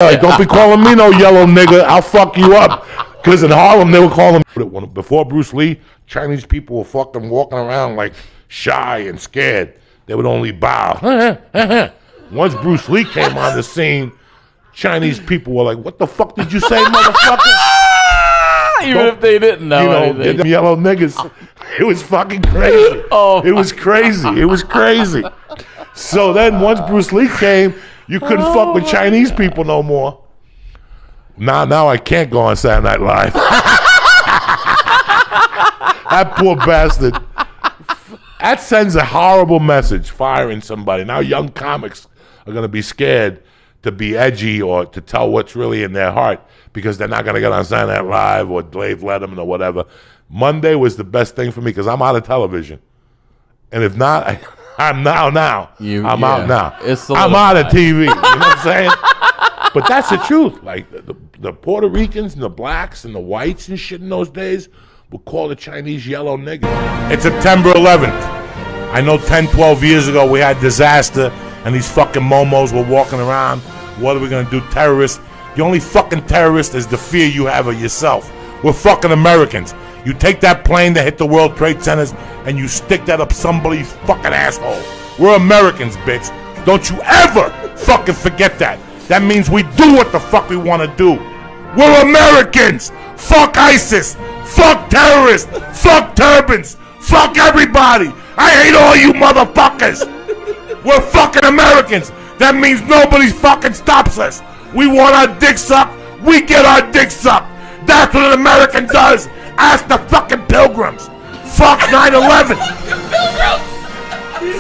Like, don't be calling me no yellow nigga. I'll fuck you up. Because in Harlem, they would call him. Before Bruce Lee, Chinese people were fucking walking around like shy and scared. They would only bow. Once Bruce Lee came on the scene, Chinese people were like, what the fuck did you say, motherfucker? Even if they didn't know anything. Them yellow niggas. It was fucking crazy. It was crazy. It was crazy. So then once Bruce Lee came, you couldn't fuck with Chinese people no more. Now I can't go on Saturday Night Live. That poor bastard. That sends a horrible message, firing somebody. Now young comics are going to be scared to be edgy or to tell what's really in their heart because they're not going to get on Saturday Night Live or Dave Letterman or whatever. Monday was the best thing for me because I'm out of television. And if not, I'm out now. I'm out now. I'm out of TV. You know what I'm saying? But that's the truth. Like the Puerto Ricans and the blacks and the whites and shit in those days would call the Chinese yellow nigger. It's September 11th. I know 10, 12 years ago we had disaster and these fucking momos were walking around. What are we going to do? Terrorists. The only fucking terrorist is the fear you have of yourself. We're fucking Americans. You take that plane that hit the World Trade Centers and you stick that up somebody's fucking asshole. We're Americans, bitch. Don't you ever fucking forget that. That means we do what the fuck we want to do. We're Americans. Fuck ISIS. Fuck terrorists. Fuck turbans. Fuck everybody. I hate all you motherfuckers. We're fucking Americans. That means nobody fucking stops us. We want our dick sucked. We get our dick sucked. That's what an American does. Ask the fucking pilgrims. Fuck 9/11.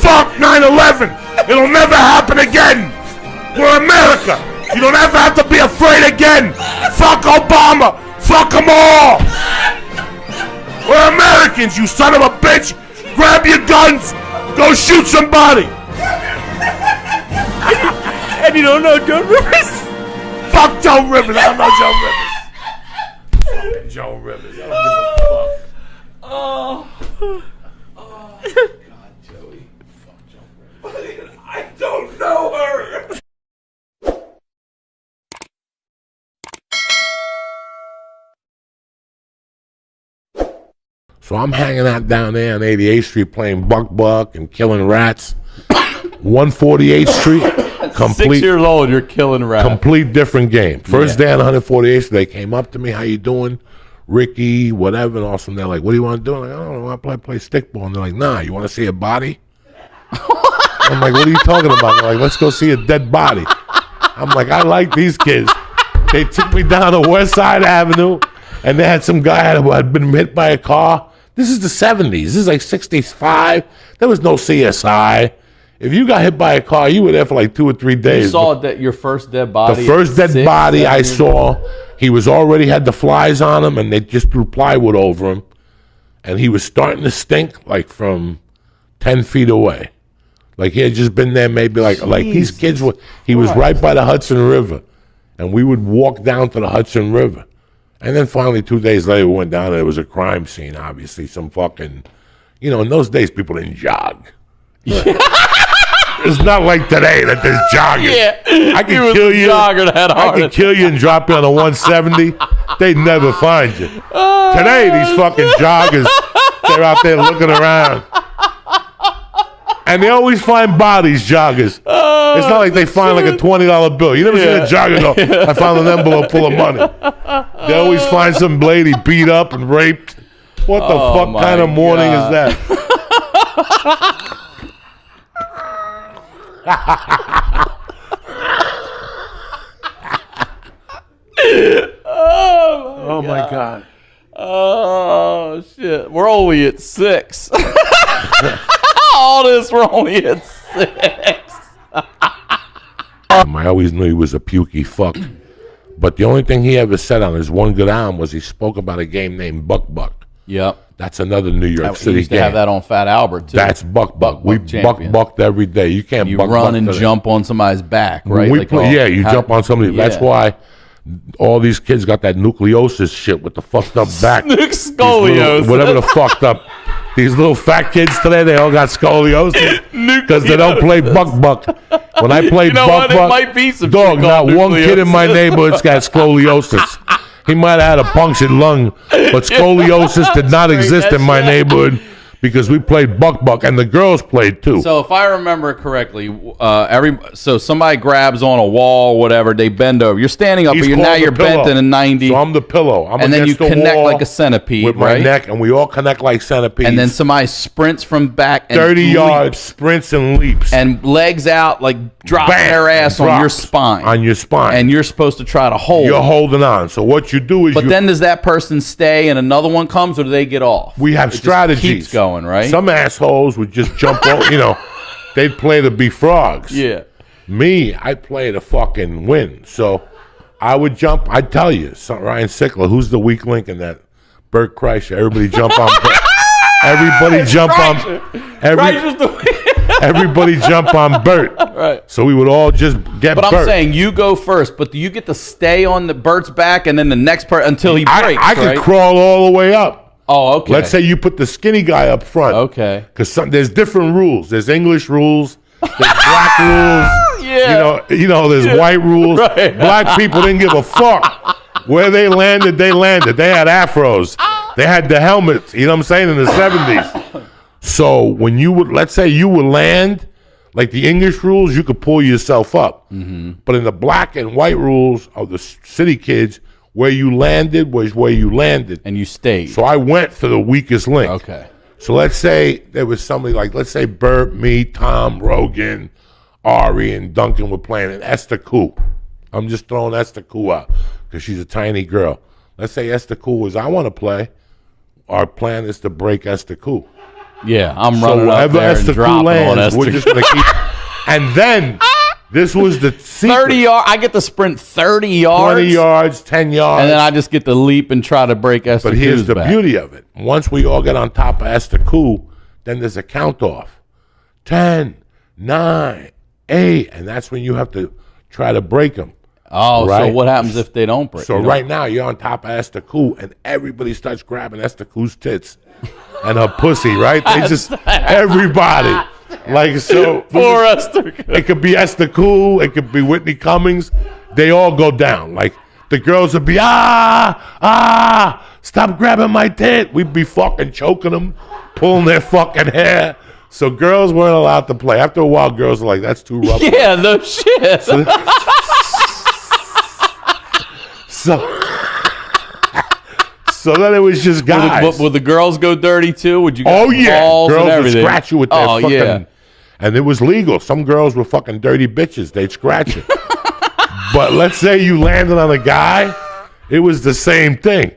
Fuck 9/11. It'll never happen again. We're America. You don't ever have to be afraid again. Fuck Obama. Fuck them all. We're Americans, you son of a bitch. Grab your guns. Go shoot somebody. And you don't know Joe Rivers? Fuck Joe Rivers. I don't know Joe Rivers. Joe Rivers. I don't give a fuck. Oh. God, Joey. Fuck Joe Rivers. I don't know her. So I'm hanging out down there on 88th Street playing buck and killing rats. 148th Street, complete. 6 years old, you're killing rats. Complete different game. First day on 148th Street, they came up to me, how you doing? Ricky, whatever, and all of a sudden they're like, what do you want to do? I'm like, I don't know, I want to play stickball. And they're like, nah, you want to see a body? I'm like, what are you talking about? They're like, let's go see a dead body. I'm like, I like these kids. They took me down to West Side Avenue, and they had some guy who had been hit by a car. This is the 70s. This is like 65. There was no CSI. If you got hit by a car, you were there for like 2 or 3 days. You saw that your first dead body. The first dead body I saw, he was already had the flies on him, and they just threw plywood over him, and he was starting to stink like from 10 feet away. Like he had just been there maybe like these kids were. He was right by the Hudson River, and we would walk down to the Hudson River. And then finally 2 days later we went down there. It was a crime scene, obviously. Some fucking, in those days people didn't jog. Yeah. It's not like today that there's jogging. Yeah, I can kill you. I can kill you and drop you on a 170. They'd never find you. Today these fucking joggers, they're out there looking around. And they always find bodies, joggers. It's not like they find like a $20 bill. You never see a jogger go, I found an envelope full of money. They always find some lady beat up and raped. What the fuck kind of morning is that? Oh my God. Oh shit. We're only at 6. All this, we're only at 6. I always knew he was a pukey fuck. But the only thing he ever said on his one good arm was he spoke about a game named Buck Buck. Yep. That's another New York City game. We used to have that on Fat Albert, too. That's Buck Buck. We bucked every day. You can't you buck run and jump on somebody's back, right? You jump on somebody. Yeah. That's why all these kids got that nucleosis shit with the fucked up back. Scoliosis. Whatever the fucked up These little fat kids today, they all got scoliosis because they don't play buck. When I played buck, it might be some dog, not one kid in my neighborhood's got scoliosis. He might have had a punctured lung, but scoliosis did not exist in my neighborhood because we played buck, and the girls played too. So if I remember correctly, so somebody grabs on a wall, or whatever, they bend over. You're standing up, He's but you're bent in a 90. So I'm the pillow. I'm and then you against the connect wall like a centipede, with my right? neck, and we all connect like centipedes. And then somebody sprints from back and 30 yards, leaps, sprints and leaps. and legs out, like drop Bam, their ass on your spine. On your spine. And you're supposed to try to hold. You're holding on. So what you do is But then does that person stay and another one comes, or do they get off? we have It just strategies. keeps going, right? Some assholes would just jump over, they'd play to be frogs. Yeah. Me, I play to fucking win. So I would jump. I'd tell you, Ryan Sickler, who's the weak link in that? Bert Kreischer. Everybody jump on Bert. Everybody jump on everybody jump on Bert. Right. So we would all just get But Bert. I'm saying you go first, but do you get to stay on the Bert's back and then the next part until he breaks, I could right? crawl all the way up. Oh, okay. Let's say you put the skinny guy up front. Okay. Because there's different rules. There's English rules. There's black rules. Yeah. There's white rules. Right. Black people didn't give a fuck. Where they landed, they landed. They had afros. They had the helmets, you know what I'm saying, in the 70s. So when let's say you would land, like the English rules, you could pull yourself up. Mm-hmm. But in the black and white rules of the city kids, where you landed was where you landed. And you stayed. So I went for the weakest link. Okay. So let's say there was somebody like, let's say Bert, me, Tom, Rogan, Ari, and Duncan were playing, and Esther Koo. I'm just throwing Esther Koo out because she's a tiny girl. Let's say Esther Koo was, I want to play. Our plan is to break Esther Koo. Yeah, I'm So running up wherever there Esther and Koo dropping on lands, Esther. we're just going to keep. And then this was the secret. 30 yards. I get to sprint 30 yards. 20 yards, 10 yards. And then I just get to leap and try to break Esther But here's Koo's the back. beauty of it. Once we all get on top of Esther Koo, then there's a count off. 10, 9, 8. And that's when you have to try to break them. Oh, Right. so what happens if they don't break? So right now you're on top of Esther Koo, and everybody starts grabbing Esther Koo's tits and her pussy, right? They just, everybody. Like, so. Poor Esther Koo. It could be Esther Koo. It could be Whitney Cummings. They all go down. Like, the girls would be, stop grabbing my tit. We'd be fucking choking them, pulling their fucking hair. So girls weren't allowed to play. After a while, girls were like, that's too rough. Yeah, no shit. So then it was just guys. Would the girls go dirty too? Would you? Oh yeah, balls girls and would everything? scratch you with their fucking. Yeah. And it was legal. Some girls were fucking dirty bitches. They'd scratch you. But let's say you landed on a guy, it was the same thing.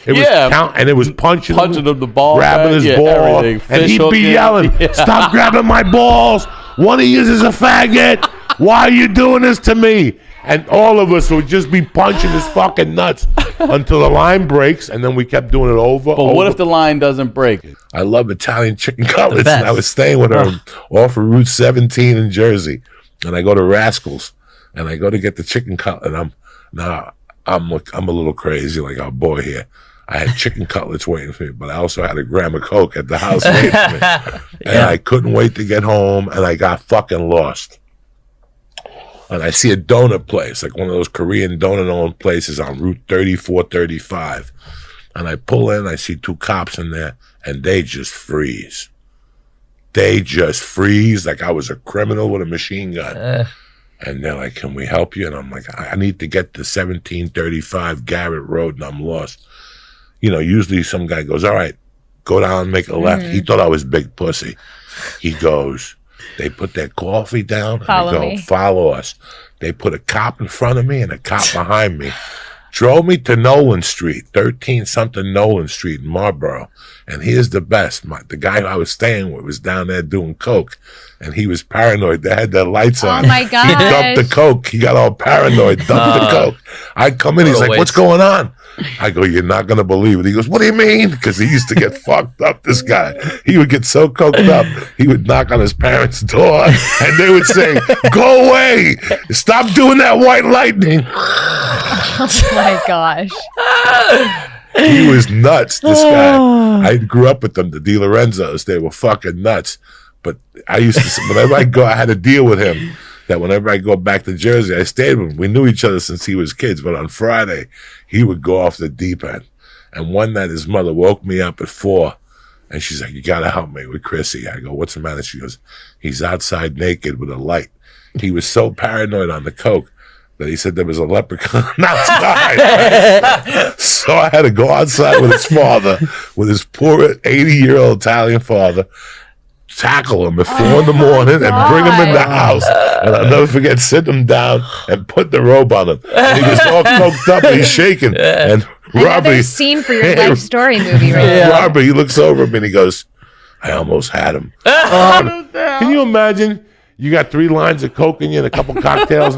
It was and it was punching him the ball, grabbing his ball, everything. and he'd be yelling, "Stop grabbing my balls! One of you is a faggot! Why are you doing this to me?" And all of us would just be punching his fucking nuts until the line breaks, and then we kept doing it over. But what if the line doesn't break? I love Italian chicken cutlets, and I was staying with her off of Route 17 in Jersey, and I go to Rascals, and I go to get the chicken cutlet, and I'm a little crazy, like our boy here. I had chicken cutlets waiting for me, but I also had a gram of Coke at the house waiting for me. And I couldn't wait to get home, and I got fucking lost. And I see a donut place, like one of those Korean donut-owned places on Route 34, 35. And I pull in, I see two cops in there, and they just freeze. They just freeze like I was a criminal with a machine gun. And they're like, "Can we help you?" And I'm like, "I need to get to 1735 Garrett Road, and I'm lost." Usually some guy goes, "All right, go down and make a left." He thought I was big pussy. He goes, they put their coffee down and they go, "Follow us." They put a cop in front of me and a cop behind me. Drove me to Nolan Street, 13-something Nolan Street in Marlboro. And here's the best. The guy I was staying with was down there doing coke. And he was paranoid. They had their lights on. Oh, my gosh. He dumped the coke. He got all paranoid, dumped the coke. I come in, he's like, "What's going on?" I go, "You're not going to believe it." He goes, "What do you mean?" Because he used to get fucked up, this guy. He would get so coked up, he would knock on his parents' door, and they would say, "Go away. Stop doing that white lightning." Oh my gosh. He was nuts, this guy. I grew up with them, the DiLorenzos. They were fucking nuts. But I used to, whenever I go, I had to deal with him. That whenever I go back to Jersey, I stayed with him. We knew each other since he was kids, but on Friday, he would go off the deep end. And one night, his mother woke me up at 4, and she's like, "You gotta help me with Chrissy." I go, "What's the matter?" She goes, "He's outside naked with a light." He was so paranoid on the coke that he said there was a leprechaun outside. So I had to go outside with his father, with his poor 80-year-old Italian father, tackle him at 4 in the morning and bring him in the house. And I'll never forget, sit him down and put the robe on him. And he was all coked up and he's shaking. And Another Robbie, scene for your life story movie, right? Robbie, he looks over at me and he goes, "I almost had him." Can you imagine? You got 3 lines of coke in you and a couple cocktails,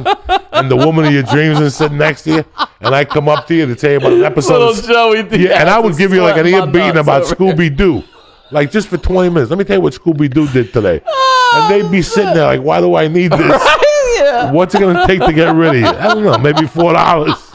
and the woman of your dreams is sitting next to you, and I come up to you to tell you about an episode. Little Joey Diaz Yeah, and I would give you like an is ear sweating beating my about nuts over Scooby-Doo. Like, just for 20 minutes. Let me tell you what Scooby-Doo did today. And they'd be sitting there like, "Why do I need this? Yeah. What's it going to take to get rid of you?" I don't know, maybe $4.